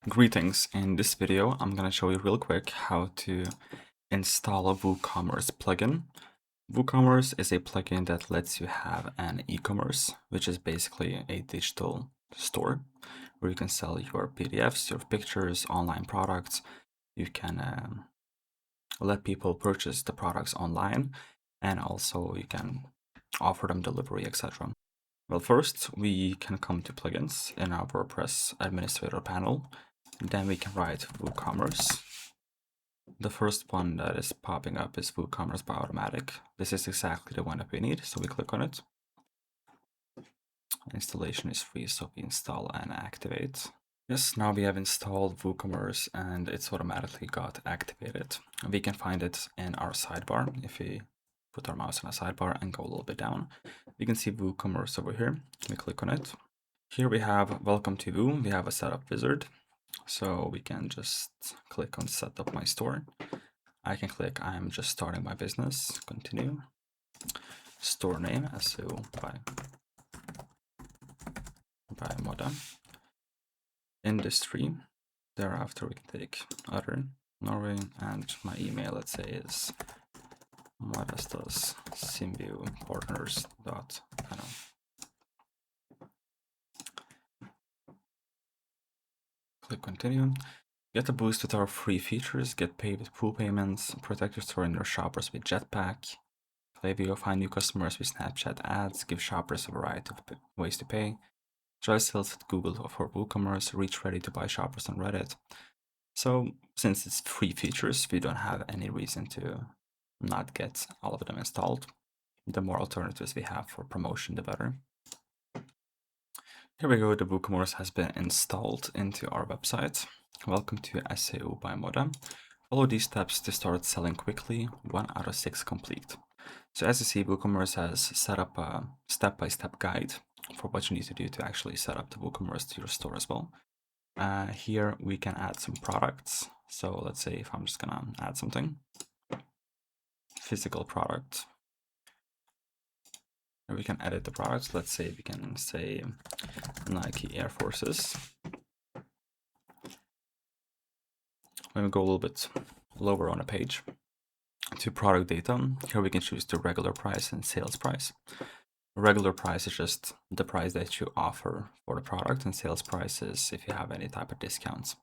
Greetings. In this video, I'm going to show you real quick how to install a WooCommerce plugin. WooCommerce is a plugin that lets you have an e-commerce, which is basically a digital store where you can sell your PDFs, your pictures, online products. You can let people purchase the products online, and also you can offer them delivery, etc. Well, first we can come to plugins in our WordPress administrator panel. Then we can write WooCommerce. The first one that is popping up is WooCommerce by Automatic. This is exactly the one that we need, so we click on it. Installation is free, so we install and activate. Yes, now we have installed WooCommerce and it's automatically got activated. We can find it in our sidebar. If we put our mouse on a sidebar and go a little bit down, we can see WooCommerce over here. We click on it. Here we have Welcome to Woo. We have a setup wizard. So we can just click on set up my store. I can click I'm just starting my business, continue. Store name SEO by Moda. Industry. Thereafter we can take other Norway, and my email, let's say, is modestassimbupartners.no. Click continue. Get a boost with our free features, get paid with pool payments, protect your store and your shoppers with Jetpack, Klaviyo, find new customers with Snapchat ads, give shoppers a variety of ways to pay, drive sales at Google for WooCommerce, reach ready to buy shoppers on Reddit. So since it's free features, we don't have any reason to not get all of them installed. The more alternatives we have for promotion, the better. Here we go, the WooCommerce has been installed into our website. Welcome to SEO by Moda. Follow these steps to start selling quickly, 1 out of 6 complete. So as you see, WooCommerce has set up a step-by-step guide for what you need to do to actually set up the WooCommerce to your store as well. Here we can add some products. So let's say if I'm just gonna add something, physical product. Here we can edit the products. Let's say we can say Nike Air Forces. When we go a little bit lower on the page to product data, here we can choose the regular price and sales price. Regular price is just the price that you offer for the product, and sales price is if you have any type of discounts.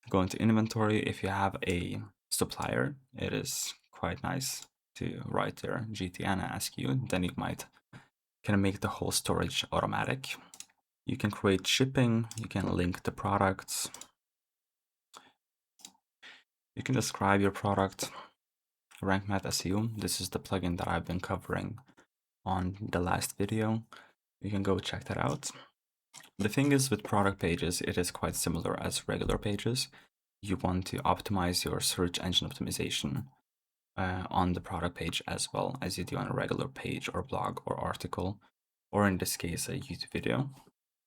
Going to inventory, if you have a supplier, it is quite nice to write their GTN and ask you, then you might kind of make the whole storage automatic. You can create shipping, you can link the products, you can describe your product. Rank Math SEO, this is the plugin that I've been covering on the last video. You can go check that out. The thing is, with product pages, it is quite similar as regular pages. You want to optimize your search engine optimization on the product page as well as you do on a regular page or blog or article, or in this case, a YouTube video.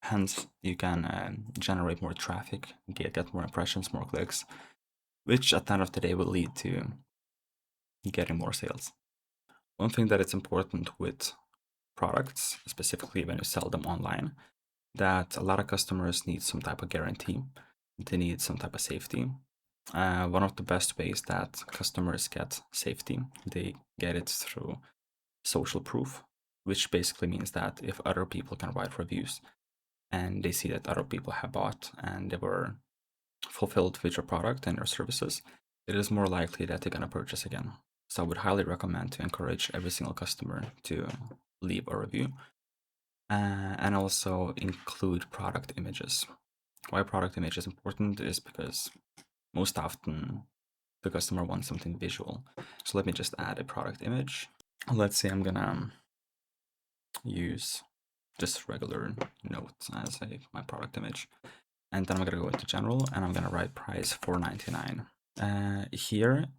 Hence, you can generate more traffic, get more impressions, more clicks, which at the end of the day will lead to getting more sales. One thing that is important with products, specifically when you sell them online, that a lot of customers need some type of guarantee. They need some type of safety. One of the best ways that customers get safety, they get it through social proof, which basically means that if other people can write reviews and they see that other people have bought and they were fulfilled with your product and your services, it is more likely that they're going to purchase again. So I would highly recommend to encourage every single customer to leave a review and also include product images. Why product image is important is because most often the customer wants something visual. So let me just add a product image. Let's say I'm gonna use just regular notes as my product image. And then I'm gonna go into general and I'm gonna write price $4.99. Here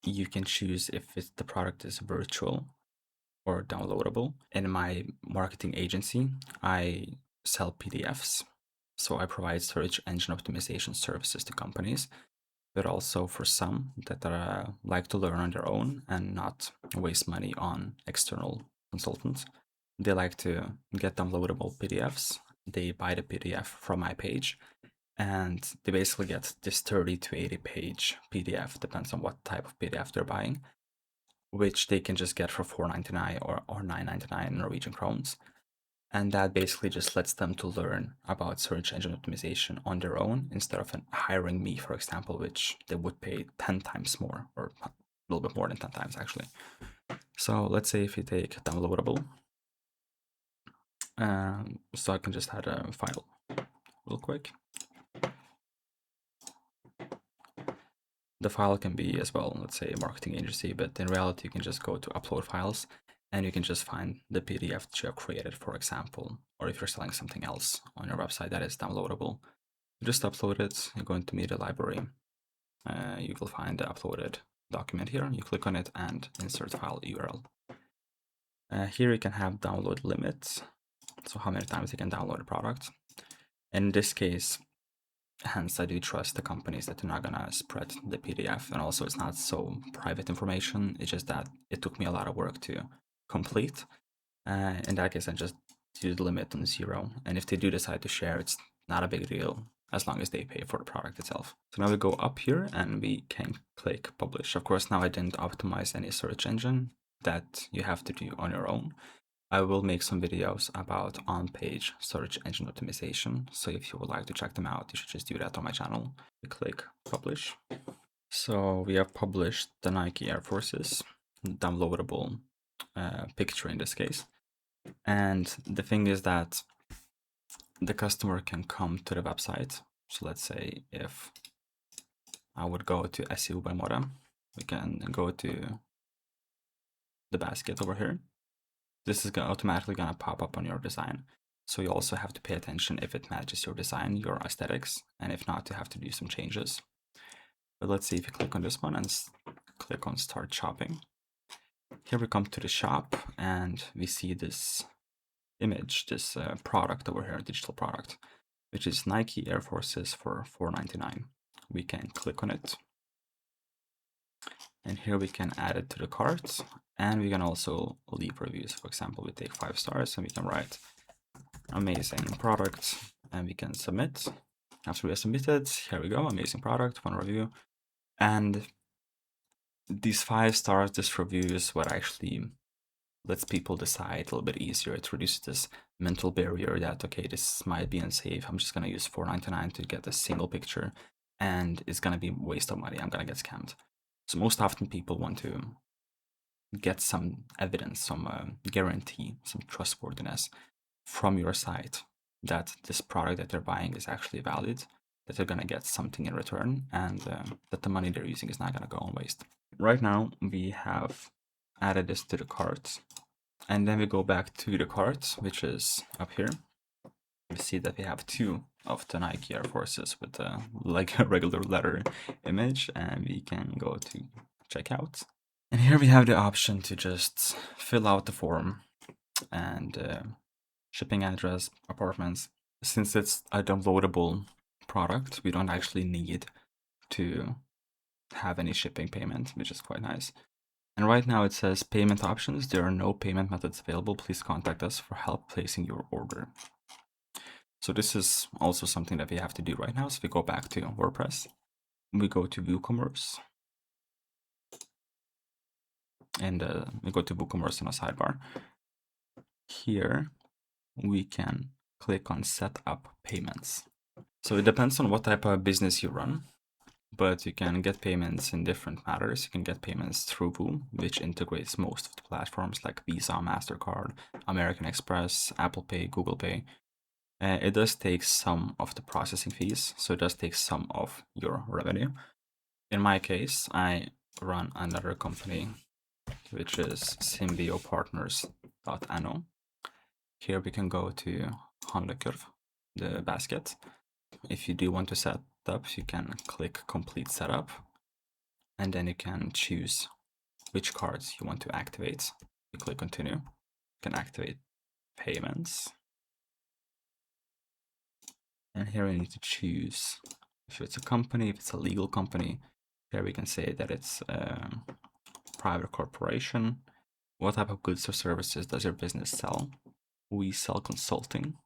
you can choose if the product is virtual or downloadable. In my marketing agency, I sell PDFs. So I provide search engine optimization services to companies, but also for some that like to learn on their own and not waste money on external consultants. They like to get downloadable PDFs. They buy the PDF from my page, and they basically get this 30 to 80 page PDF, depends on what type of PDF they're buying, which they can just get for $4.99 or $9.99 Norwegian krones. And that basically just lets them to learn about search engine optimization on their own instead of hiring me, for example, which they would pay 10 times more, or a little bit more than 10 times actually. So let's say if you take downloadable, so I can just add a file real quick. The file can be as well, let's say a marketing agency, but in reality, you can just go to upload files and you can just find the PDF that you have created, for example, or if you're selling something else on your website that is downloadable, you just upload it, you go into media library, you will find the uploaded document here, you click on it and insert file URL. Here you can have download limits, so how many times you can download a product. In this case, hence I do trust the companies that they're not gonna spread the PDF, and also it's not so private information, it's just that it took me a lot of work to complete. In that case, I just do the limit on 0, and if they do decide to share, it's not a big deal as long as they pay for the product itself. So now we go up here and we can click publish. Of course, now I didn't optimize any search engine, that you have to do on your own. I will make some videos about on-page search engine optimization, so if you would like to check them out, you should just do that on my channel. We click publish. So we have published the Nike Air Forces, downloadable picture in this case. And the thing is that the customer can come to the website. So let's say if I would go to SEO by Mora, we can go to the basket over here. This is automatically going to pop up on your design. So you also have to pay attention if it matches your design, your aesthetics, and if not, you have to do some changes. But let's see if you click on this one and click on start shopping. Here we come to the shop and we see this image, this product over here, digital product, which is Nike Air Forces for $4.99. We can click on it. And here we can add it to the cart, and we can also leave reviews. For example, we take 5 stars and we can write amazing product, and we can submit. After we have submitted, here we go, amazing product, 1 review. And these 5 stars, this review is what actually lets people decide a little bit easier. It reduces this mental barrier that, okay, this might be unsafe. I'm just going to use $4.99 to get a single picture, and it's going to be a waste of money. I'm going to get scammed. So most often people want to get some evidence, some guarantee, some trustworthiness from your site that this product that they're buying is actually valid, that they're going to get something in return, and that the money they're using is not going to go on waste. Right now, we have added this to the cart, and then we go back to the cart, which is up here. We see that we have 2 of the Nike Air Forces with like a regular letter image, and we can go to checkout. And here we have the option to just fill out the form and shipping address, apartments. Since it's a downloadable product, we don't actually need to have any shipping payment, which is quite nice. And right now it says payment options. There are no payment methods available. Please contact us for help placing your order. So this is also something that we have to do right now. So we go back to WordPress. We go to WooCommerce. And we go to WooCommerce in a sidebar. Here we can click on set up payments. So it depends on what type of business you run, but you can get payments in different matters. You can get payments through Woo, which integrates most of the platforms like Visa, MasterCard, American Express, Apple Pay, Google Pay. It does take some of the processing fees, so it does take some of your revenue. In my case, I run another company, which is symbiopartners.no. Here we can go to Handlekurv, the basket. If you do want to set up, you can click complete setup, and then you can choose which cards you want to activate. You click continue, you can activate payments. And here we need to choose if it's a company, if it's a legal company. Here we can say that it's a private corporation. What type of goods or services does your business sell? We sell consulting.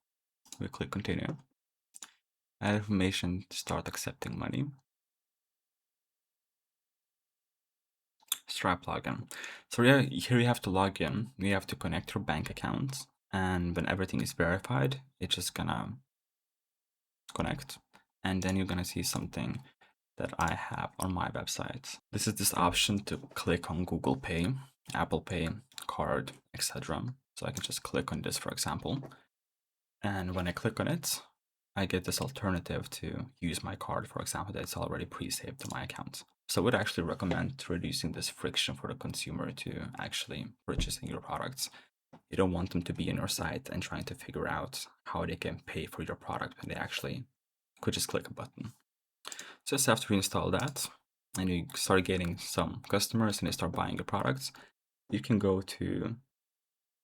We click continue. add information to start accepting money. Stripe login. So here you have to log in. You have to connect your bank account, and when everything is verified, it's just gonna connect, and then you're gonna see something that I have on my website. This is this option to click on Google Pay, Apple Pay, card, etc. So I can just click on this, for example. And when I click on it, I get this alternative to use my card, for example, that's already pre-saved to my account. So I would actually recommend reducing this friction for the consumer to actually purchasing your products. You don't want them to be in your site and trying to figure out how they can pay for your product when they actually could just click a button. Just after you install that and you start getting some customers and they start buying your products, you can go to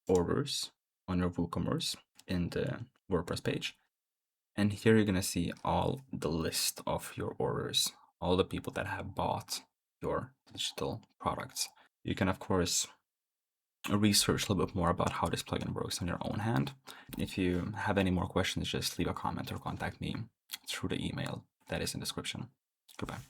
orders on your WooCommerce in the WordPress page. And here you're gonna see all the list of your orders, all the people that have bought your digital products. You can, of course, research a little bit more about how this plugin works on your own hand. If you have any more questions, just leave a comment or contact me through the email that is in the description. Goodbye.